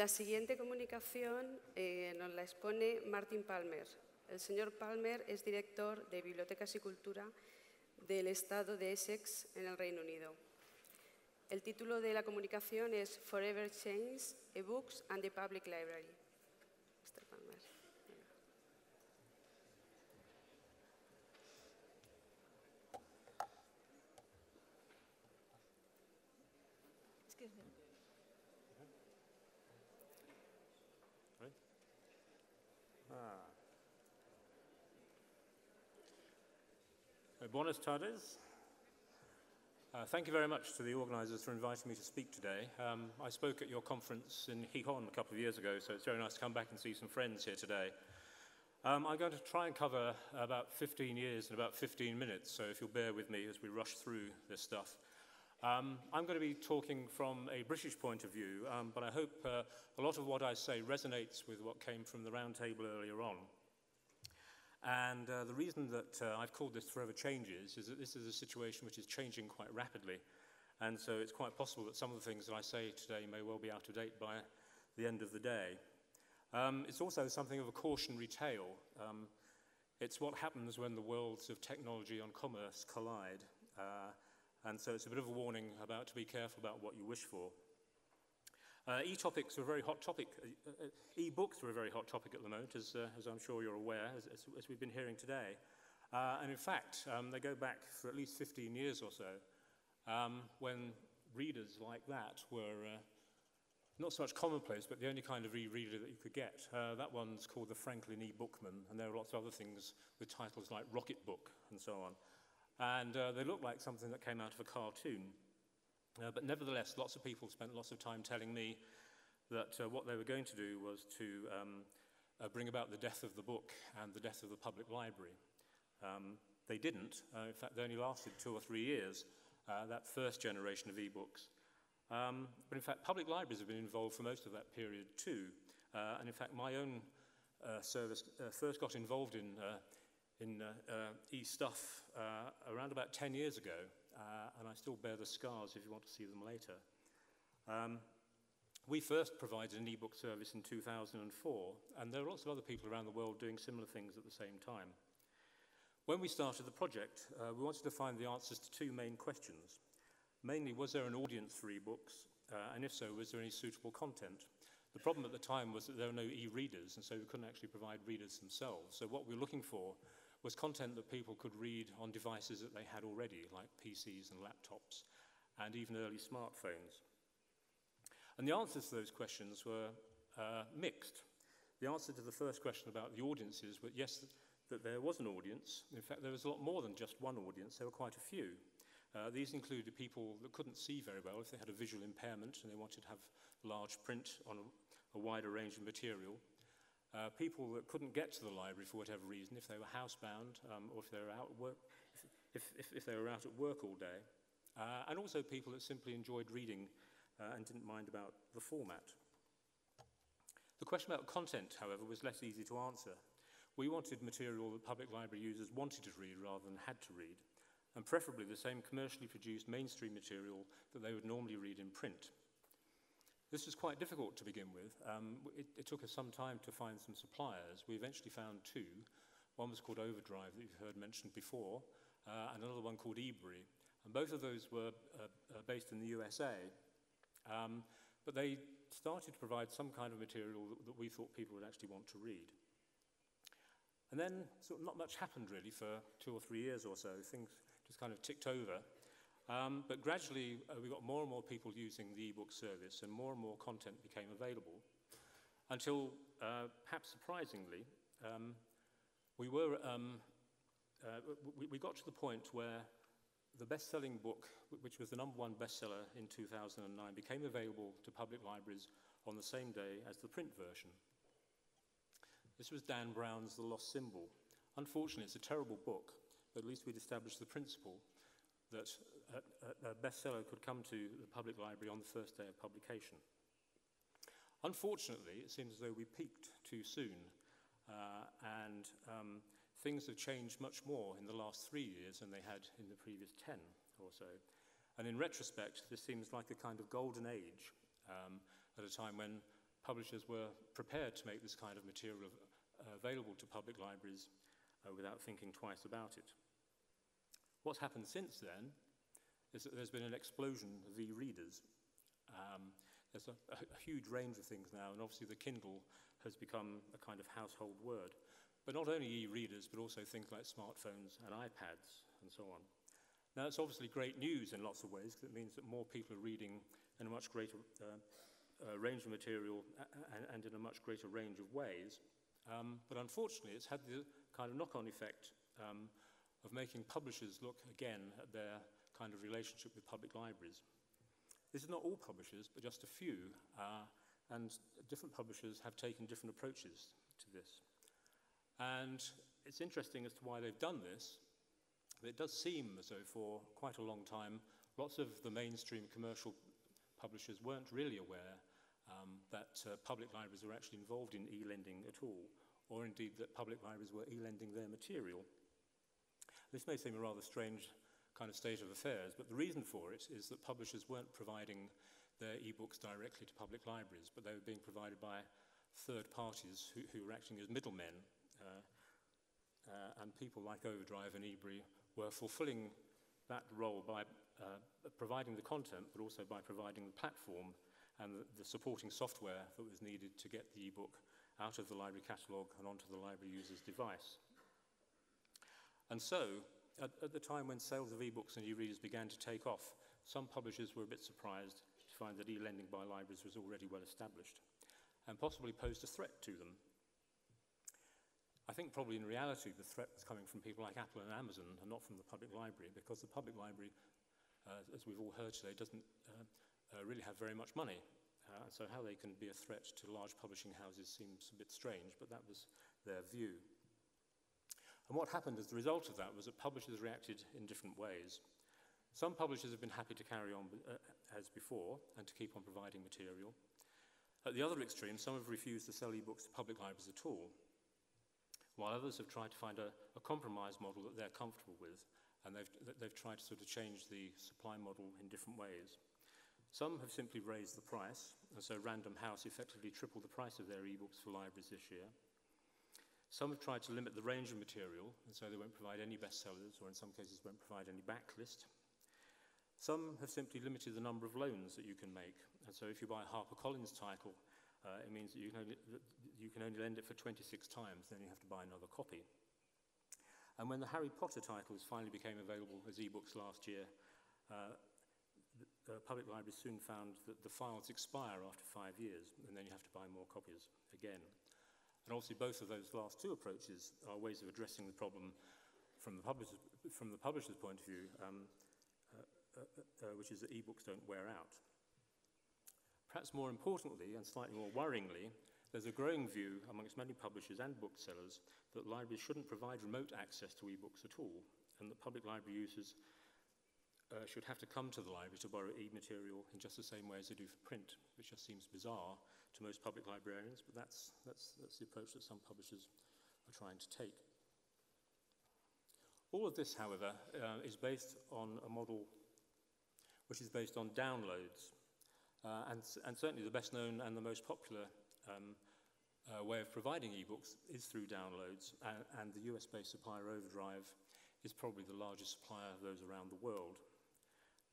La siguiente comunicación nos la expone Martin Palmer. El señor Palmer es director de Bibliotecas y Cultura del Estado de Essex, en el Reino Unido. El título de la comunicación es Forever Changes, eBooks and the Public Library. Mr. Palmer. Buenas tardes. Thank you very much to the organisers for inviting me to speak today. I spoke at your conference in Gijón a couple of years ago, so it's very nice to come back and see some friends here today. I'm going to try and cover about 15 years in about 15 minutes, so if you'll bear with me as we rush through this stuff. I'm going to be talking from a British point of view, but I hope a lot of what I say resonates with what came from the round table earlier on. And the reason that I've called this Forever Changes is that this is a situation which is changing quite rapidly. And so it's quite possible that some of the things that I say today may well be out of date by the end of the day. It's also something of a cautionary tale. It's what happens when the worlds of technology and commerce collide. And so it's a bit of a warning about to be careful about what you wish for. E-topics are a very hot topic. E-books are a very hot topic at the moment, as I'm sure you're aware, as we've been hearing today. And in fact, they go back for at least 15 years or so, when readers like that were not so much commonplace, but the only kind of e-reader that you could get. That one's called the Franklin E-Bookman, and there are lots of other things with titles like Rocket Book and so on. And they look like something that came out of a cartoon. But nevertheless, lots of people spent lots of time telling me that what they were going to do was to bring about the death of the book and the death of the public library. They didn't. In fact, they only lasted 2 or 3 years, that first generation of e-books. But in fact, public libraries have been involved for most of that period too. And in fact, my own service first got involved in e-stuff around about 10 years ago. And I still bear the scars if you want to see them later. We first provided an e-book service in 2004, and there are lots of other people around the world doing similar things at the same time. When we started the project, we wanted to find the answers to 2 main questions. Mainly, was there an audience for e-books? And if so, was there any suitable content? The problem at the time was that there were no e-readers, and so we couldn't actually provide readers themselves. So what we were looking for was content that people could read on devices that they had already, like PCs and laptops, and even early smartphones. And the answers to those questions were mixed. The answer to the first question about the audiences was yes, that there was an audience. In fact, there was a lot more than just one audience. There were quite a few. These included people that couldn't see very well if they had a visual impairment and they wanted to have large print on a wider range of material. People that couldn't get to the library for whatever reason, if they were housebound or if they were out at work, if they were out at work all day, and also people that simply enjoyed reading and didn't mind about the format. The question about content, however, was less easy to answer. We wanted material that public library users wanted to read rather than had to read, and preferably the same commercially produced mainstream material that they would normally read in print. This was quite difficult to begin with. It took us some time to find some suppliers. We eventually found 2. One was called Overdrive, that you've heard mentioned before, and another one called eBury. And both of those were based in the USA. But they started to provide some kind of material that we thought people would actually want to read. And then sort of not much happened really for 2 or 3 years or so. Things just kind of ticked over. But gradually, we got more and more people using the e-book service, and more content became available, until, perhaps surprisingly, we got to the point where the best-selling book, which was the #1 bestseller in 2009, became available to public libraries on the same day as the print version. This was Dan Brown's The Lost Symbol. Unfortunately, it's a terrible book, but at least we'd established the principle that a bestseller could come to the public library on the first day of publication. Unfortunately, it seems as though we peaked too soon, and things have changed much more in the last 3 years than they had in the previous 10 or so. And in retrospect, this seems like a kind of golden age at a time when publishers were prepared to make this kind of material available to public libraries without thinking twice about it. What's happened since then is that there's been an explosion of e-readers. There's a huge range of things now, and obviously the Kindle has become a kind of household word. But not only e-readers, but also things like smartphones and iPads and so on. Now, it's obviously great news in lots of ways, because it means that more people are reading in a much greater range of material and in a much greater range of ways. But unfortunately, it's had the kind of knock-on effect of making publishers look again at their kind of relationship with public libraries. This is not all publishers, but just a few, and different publishers have taken different approaches to this. And it's interesting as to why they've done this. It does seem as though for quite a long time, lots of the mainstream commercial publishers weren't really aware that public libraries were actually involved in e-lending at all, or indeed that public libraries were e-lending their material. This may seem a rather strange kind of state of affairs, but the reason for it is that publishers weren't providing their e-books directly to public libraries, but they were being provided by third parties who were acting as middlemen, and people like Overdrive and eBay were fulfilling that role by providing the content, but also by providing the platform and the supporting software that was needed to get the e-book out of the library catalogue and onto the library user's device. And so, at the time when sales of e-books and e-readers began to take off, some publishers were a bit surprised to find that e-lending by libraries was already well established and possibly posed a threat to them. I think probably in reality the threat was coming from people like Apple and Amazon and not from the public library, because the public library, as we've all heard today, doesn't really have very much money. So how they can be a threat to large publishing houses seems a bit strange, but that was their view. And what happened as a result of that was that publishers reacted in different ways. Some publishers have been happy to carry on as before and to keep on providing material. At the other extreme, some have refused to sell e-books to public libraries at all, while others have tried to find a compromise model that they're comfortable with, and they've tried to sort of change the supply model in different ways. Some have simply raised the price, and so Random House effectively tripled the price of their e-books for libraries this year. Some have tried to limit the range of material, and so they won't provide any bestsellers, or in some cases won't provide any backlist. Some have simply limited the number of loans that you can make, and so if you buy a HarperCollins title, it means that you can only lend it for 26 times, then you have to buy another copy. And when the Harry Potter titles finally became available as e-books last year, public libraries soon found that the files expire after 5 years, and then you have to buy more copies again. And obviously both of those last two approaches are ways of addressing the problem from the publisher's point of view, which is that e-books don't wear out. Perhaps more importantly, and slightly more worryingly, there's a growing view amongst many publishers and booksellers that libraries shouldn't provide remote access to e-books at all, and that public library users should have to come to the library to borrow e-material in just the same way as they do for print, which just seems bizarre to most public librarians, but that's the approach that some publishers are trying to take. All of this, however, is based on a model which is based on downloads, and certainly the best known and the most popular way of providing e-books is through downloads, and the US-based supplier Overdrive is probably the largest supplier of those around the world.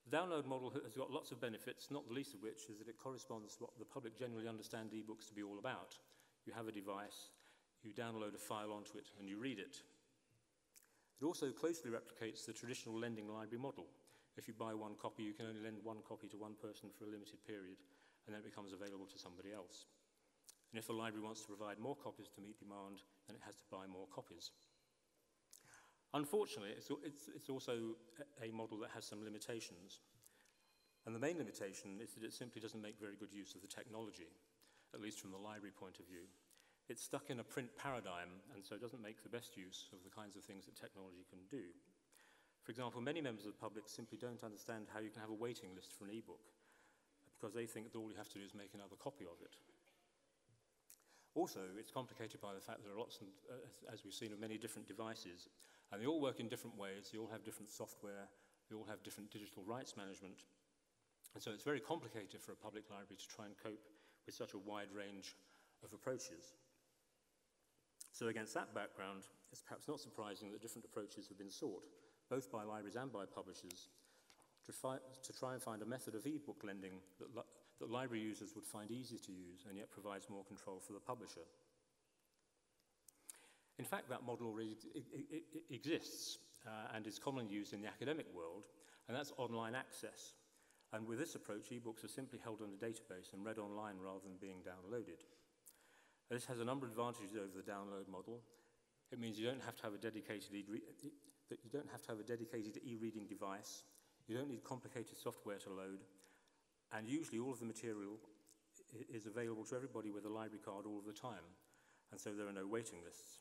The download model has got lots of benefits, not the least of which is that it corresponds to what the public generally understand e-books to be all about. You have a device, you download a file onto it, and you read it. It also closely replicates the traditional lending library model. If you buy one copy, you can only lend one copy to one person for a limited period, and then it becomes available to somebody else. And if a library wants to provide more copies to meet demand, then it has to buy more copies. Unfortunately, it's also a model that has some limitations. And the main limitation is that it simply doesn't make very good use of the technology, at least from the library point of view. It's stuck in a print paradigm, and so doesn't make the best use of the kinds of things that technology can do. For example, many members of the public simply don't understand how you can have a waiting list for an e-book, because they think that all you have to do is make another copy of it. Also, it's complicated by the fact that there are lots, as we've seen, of many different devices, and they all work in different ways, they all have different software, they all have different digital rights management, and so it's very complicated for a public library to try and cope with such a wide range of approaches. So against that background, it's perhaps not surprising that different approaches have been sought, both by libraries and by publishers, to try and find a method of e-book lending that library users would find easy to use and yet provides more control for the publisher. In fact, that model already exists and is commonly used in the academic world, and that's online access. And with this approach, e-books are simply held on a database and read online rather than being downloaded. This has a number of advantages over the download model. It means you don't have to have a dedicated e-reading device. You don't need complicated software to load, and usually all of the material is available to everybody with a library card all of the time, and so there are no waiting lists.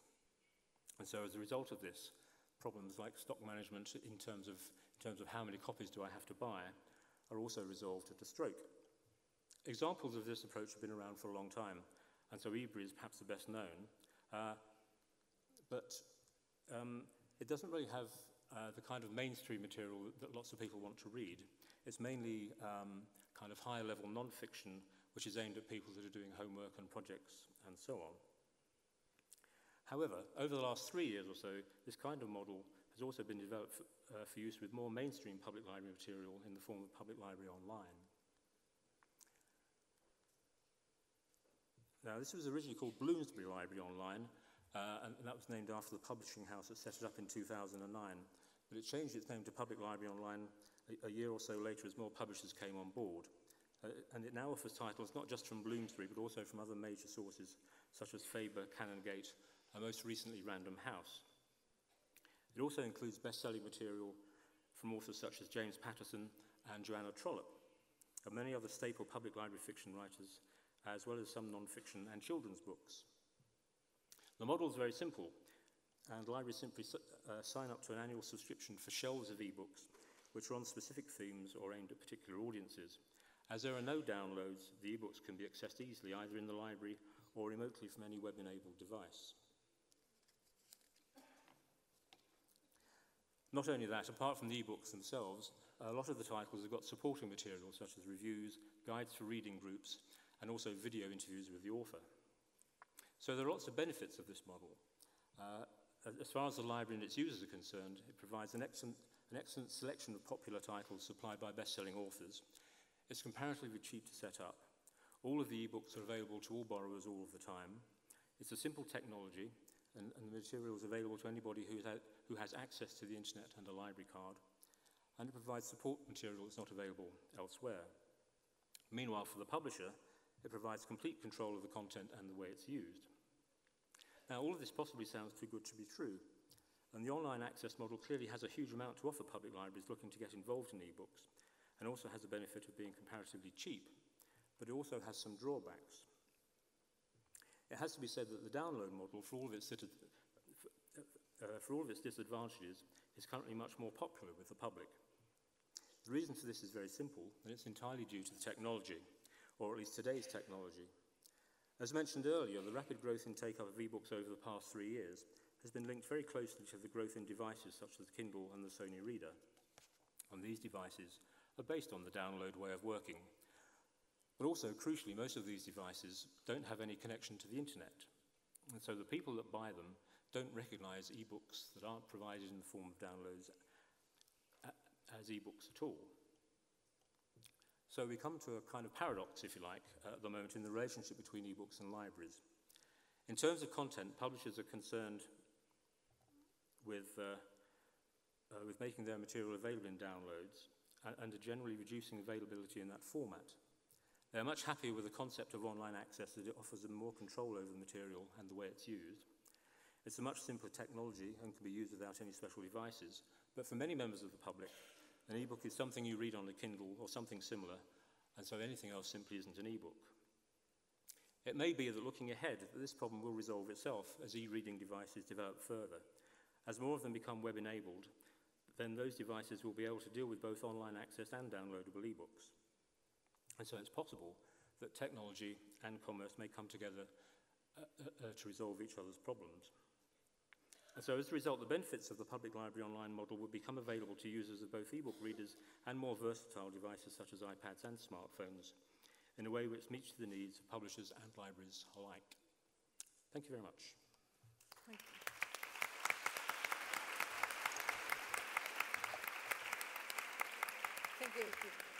And so as a result of this, problems like stock management in terms of how many copies do I have to buy are also resolved at a stroke. Examples of this approach have been around for a long time, and so eBay is perhaps the best known, but it doesn't really have the kind of mainstream material that lots of people want to read. It's mainly kind of higher level non-fiction, which is aimed at people that are doing homework and projects and so on. However, over the last 3 years or so, this kind of model has also been developed for use with more mainstream public library material in the form of public library online. Now, this was originally called Bloomsbury Library Online, and that was named after the publishing house that set it up in 2009. But it changed its name to Public Library Online a year or so later as more publishers came on board. And it now offers titles not just from Bloomsbury, but also from other major sources, such as Faber, Canongate, and most recently Random House. It also includes best-selling material from authors such as James Patterson and Joanna Trollope, and many other staple public library fiction writers, as well as some non-fiction and children's books. The model is very simple, and libraries simply sign up to an annual subscription for shelves of e-books, which are on specific themes or aimed at particular audiences. As there are no downloads, the e-books can be accessed easily, either in the library or remotely from any web-enabled device. Not only that, apart from the e-books themselves, a lot of the titles have got supporting material, such as reviews, guides for reading groups, and also video interviews with the author. So there are lots of benefits of this model. As far as the library and its users are concerned, it provides an excellent selection of popular titles supplied by best-selling authors. It's comparatively cheap to set up. All of the e-books are available to all borrowers all of the time. It's a simple technology, and the material is available to anybody who has access to the internet and a library card. And it provides support material that's not available elsewhere. Meanwhile, for the publisher, it provides complete control of the content and the way it's used. Now, all of this possibly sounds too good to be true, and the online access model clearly has a huge amount to offer public libraries looking to get involved in e-books, and also has the benefit of being comparatively cheap, but it also has some drawbacks. It has to be said that the download model, for all of its disadvantages, is currently much more popular with the public. The reason for this is very simple, and it's entirely due to the technology, or at least today's technology. As mentioned earlier, the rapid growth in take-up of e-books over the past 3 years has been linked very closely to the growth in devices such as the Kindle and the Sony Reader. And these devices are based on the download way of working. But also, crucially, most of these devices don't have any connection to the internet. And so the people that buy them don't recognize e-books that aren't provided in the form of downloads as e-books at all. So we come to a kind of paradox, if you like, at the moment in the relationship between e-books and libraries. In terms of content, publishers are concerned with making their material available in downloads and are generally reducing availability in that format. They're much happier with the concept of online access, that it offers them more control over the material and the way it's used. It's a much simpler technology and can be used without any special devices, but for many members of the public, an e-book is something you read on a Kindle or something similar, and so anything else simply isn't an e-book. It may be that looking ahead, that this problem will resolve itself as e-reading devices develop further. As more of them become web-enabled, then those devices will be able to deal with both online access and downloadable e-books. And so it's possible that technology and commerce may come together to resolve each other's problems. And so as a result, the benefits of the public library online model will become available to users of both e-book readers and more versatile devices such as iPads and smartphones. in a way which meets the needs of publishers and libraries alike. Thank you very much. Thank you. Thank you.